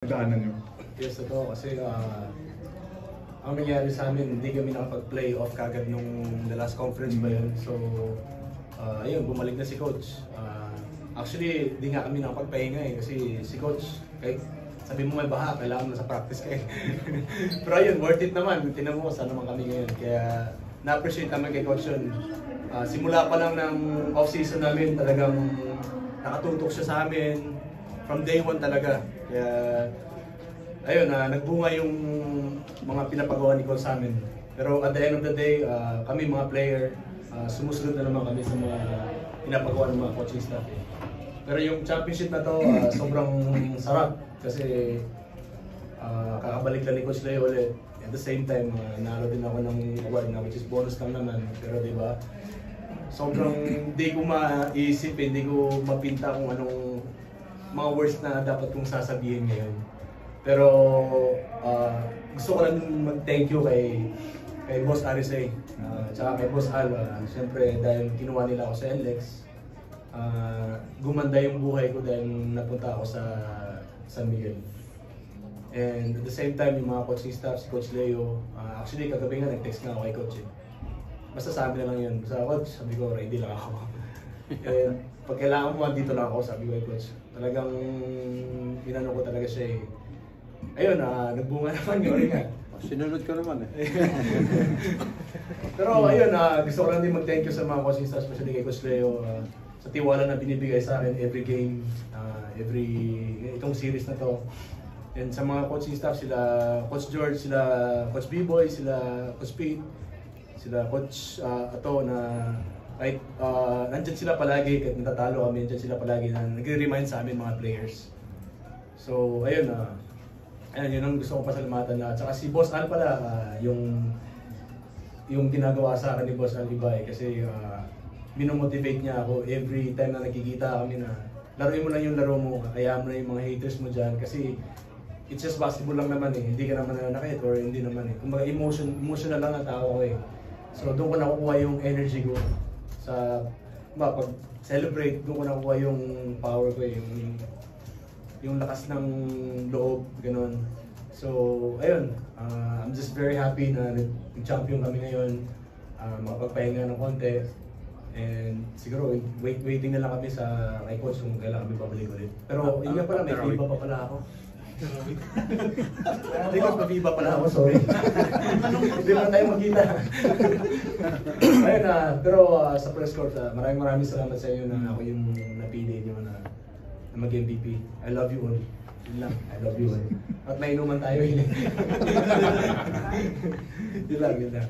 Daanan nyo? Yes, ito kasi ang nangyari sa amin, hindi kami nakapag-play off kagad nung the last conference ba yun. So, ayun, bumalik na si Coach. Actually, hindi nga kami nakapagpahinga kasi si Coach, kahit sabi mo may baha, kailangan mo na sa practice kayo. Pero ayun, worth it naman. Tinan mo saan naman kami ngayon. Kaya na-appreciate naman kay Coach yun. Simula pa lang ng off-season namin, talagang nakatutok siya sa amin. From day one talaga. Kaya ayun, nagbunga yung mga pinapagawa ni Coach sa amin. Pero at the end of the day, kami mga player, sumusunod na naman kami sa mga pinapagawa ng mga coaching staff. Pero yung championship na to, sobrang sarap kasi kakabalik lang ni Coach Leo ulit. At the same time, nalo din ako ng award na which is bonus lang naman. Pero di ba, sobrang hindi ko maisip, hindi ko mapinta kung anong mga words na dapat kong sasabihin ngayon. Pero gusto ko lang mag-thank you kay Boss Arisay, tsaka kay Boss Al. Siyempre dahil kinuha nila ako sa NLEX, gumanda yung buhay ko dahil napunta ako sa San Miguel. And at the same time, yung mga coaching staff, si Coach Leo, actually kagabi nga nag-text nga ako kay Coach. Basta sabi na lang yun, basta Coach, sabi ko ready lang ako. And pag kailangan mo, dito lang ako, sabi ko kay Coach. Talagang pinano ko talaga siya eh. Ayun, nagbunga naman yun nga. Sinunod ko naman eh. Pero ayun, gusto ko lang din mag-thank you sa mga coaching staff, especially kay Coach Leo, sa tiwala na binibigay sa akin every game, itong series na to. And sa mga coaching staff, sila Coach George, sila Coach B-Boy, sila Coach Pete, sila Coach Ato na kahit nandyan sila palagi, kahit natatalo kami, nandyan sila palagi na nagre-remind sa amin mga players. So ayun, yun ang gusto ko pasalamatan na. At saka si Boss Al pala, yung ginagawa sa akin ni Boss Al Ibay kasi minomotivate niya ako every time na nakikita kami na laruin mo lang yung laro mo, kaya mo na yung mga haters mo dyan kasi it's just basketball lang naman eh, hindi ka naman nananakit or hindi naman eh. Kumbaga emotional lang ang tao ko eh. So doon ko nakukuha yung energy ko sa pag-celebrate, doon ko nakukuha yung power ko eh, yung lakas ng loob, ganun. So, ayun, I'm just very happy na nag-champion kami ngayon, makapagpahinga ng konti. And siguro, waiting na lang kami sa kay Coach kung kailangan kami pabalik ulit. Pero yun nga pala, may FIBA pa pala ako. Hindi ko pa FIBA pala ako, sorry. Hindi lang tayo magkita. Ayun pero sa press court, maraming salamat sa inyo na ako yung napili nyo na mag-MVP. I love you all. Yun lang, I love you all. At may inuman tayo yun. Yun lang.